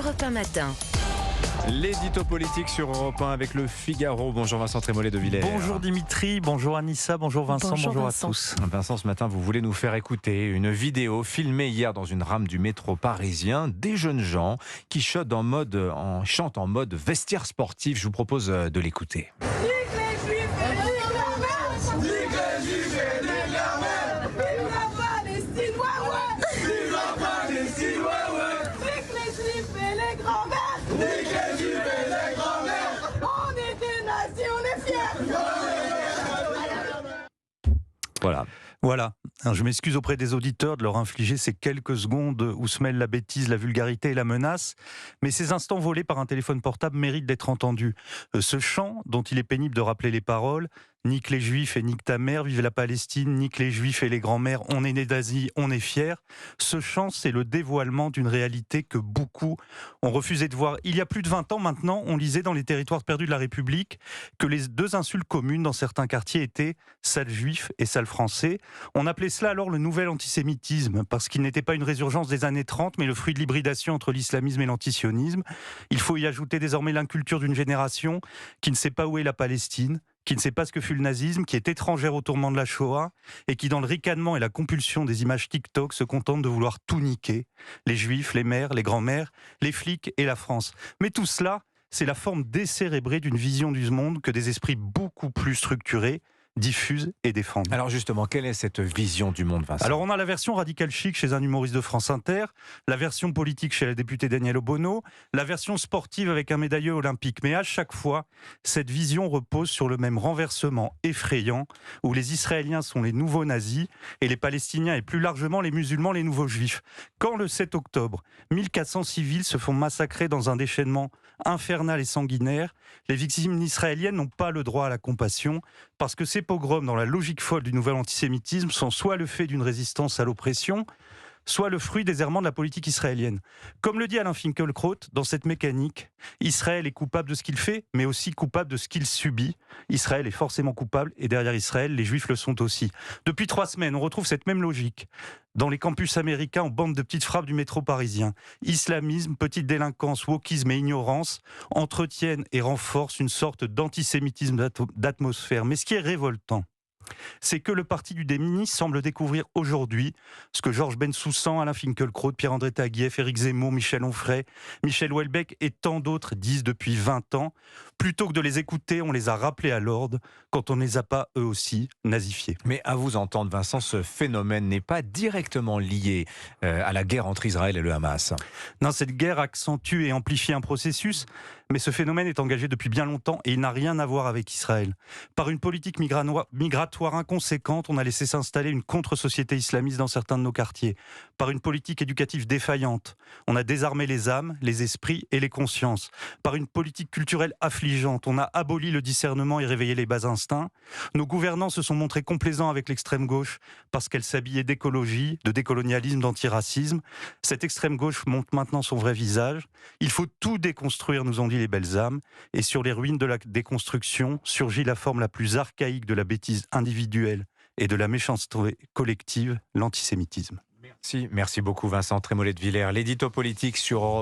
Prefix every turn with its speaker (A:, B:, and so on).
A: Europe 1 matin.
B: L'édito politique sur Europe 1 avec le Figaro. Bonjour Vincent Trémollet de Villers.
C: Bonjour Dimitri, bonjour Anissa, bonjour Vincent, bonjour à tous.
B: Vincent, ce matin, vous voulez nous faire écouter une vidéo filmée hier dans une rame du métro parisien. Des jeunes gens qui chantent en mode vestiaire sportif. Je vous propose de l'écouter.
C: Voilà. Alors, je m'excuse auprès des auditeurs de leur infliger ces quelques secondes où se mêlent la bêtise, la vulgarité et la menace, mais ces instants volés par un téléphone portable méritent d'être entendus. Ce chant, dont il est pénible de rappeler les paroles, « Nique les Juifs et nique ta mère, vive la Palestine, nique les Juifs et les grands-mères, on est né d'Asie, on est fiers », ce chant, c'est le dévoilement d'une réalité que beaucoup ont refusé de voir. Il y a plus de 20 ans maintenant, on lisait dans les territoires perdus de la République que les deux insultes communes dans certains quartiers étaient « sale juif » et « sale français ». On appelait cela alors le nouvel antisémitisme, parce qu'il n'était pas une résurgence des années 30, mais le fruit de l'hybridation entre l'islamisme et l'antisionisme. Il faut y ajouter désormais l'inculture d'une génération qui ne sait pas où est la Palestine, qui ne sait pas ce que fut le nazisme, qui est étrangère au tourment de la Shoah, et qui, dans le ricanement et la compulsion des images TikTok, se contente de vouloir tout niquer. Les juifs, les mères, les grands-mères, les flics et la France. Mais tout cela, c'est la forme décérébrée d'une vision du monde que des esprits beaucoup plus structurés diffusent et défendent.
B: Alors justement, quelle est cette vision du monde, Vincent ?
C: Alors on a la version radical chic chez un humoriste de France Inter, la version politique chez la députée Danielle Obono, la version sportive avec un médailleux olympique. Mais à chaque fois, cette vision repose sur le même renversement effrayant où les Israéliens sont les nouveaux nazis et les Palestiniens et plus largement les musulmans les nouveaux juifs. Quand le 7 octobre, 1400 civils se font massacrer dans un déchaînement infernal et sanguinaire, les victimes israéliennes n'ont pas le droit à la compassion parce que ces pogroms, dans la logique folle du nouvel antisémitisme, sont soit le fait d'une résistance à l'oppression, soit le fruit des errements de la politique israélienne. Comme le dit Alain Finkielkraut, dans cette mécanique, Israël est coupable de ce qu'il fait, mais aussi coupable de ce qu'il subit. Israël est forcément coupable, et derrière Israël, les Juifs le sont aussi. Depuis 3 semaines, on retrouve cette même logique dans les campus américains en bande de petites frappes du métro parisien. Islamisme, petite délinquance, wokisme et ignorance entretiennent et renforcent une sorte d'antisémitisme d'atmosphère. Mais ce qui est révoltant, c'est que le parti du déni semble découvrir aujourd'hui ce que Georges Bensoussan, Alain Finkielkraut, Pierre-André Taguieff, Éric Zemmour, Michel Onfray, Michel Houellebecq et tant d'autres disent depuis 20 ans. Plutôt que de les écouter, on les a rappelés à l'ordre quand on ne les a pas eux aussi nazifiés.
B: Mais à vous entendre, Vincent, ce phénomène n'est pas directement lié à la guerre entre Israël et le Hamas.
C: Non, cette guerre accentue et amplifie un processus, mais ce phénomène est engagé depuis bien longtemps et il n'a rien à voir avec Israël. Par une politique migratoire inconséquente, on a laissé s'installer une contre-société islamiste dans certains de nos quartiers. Par une politique éducative défaillante, on a désarmé les âmes, les esprits et les consciences. Par une politique culturelle affligeante, on a aboli le discernement et réveillé les bas instincts. Nos gouvernants se sont montrés complaisants avec l'extrême gauche parce qu'elle s'habillait d'écologie, de décolonialisme, d'antiracisme. Cette extrême gauche montre maintenant son vrai visage. Il faut tout déconstruire, nous ont dit les belles âmes. Et sur les ruines de la déconstruction surgit la forme la plus archaïque de la bêtise individuelle et de la méchanceté collective, l'antisémitisme.
B: Merci beaucoup Vincent Trémollet de Villers. L'édito politique sur Europe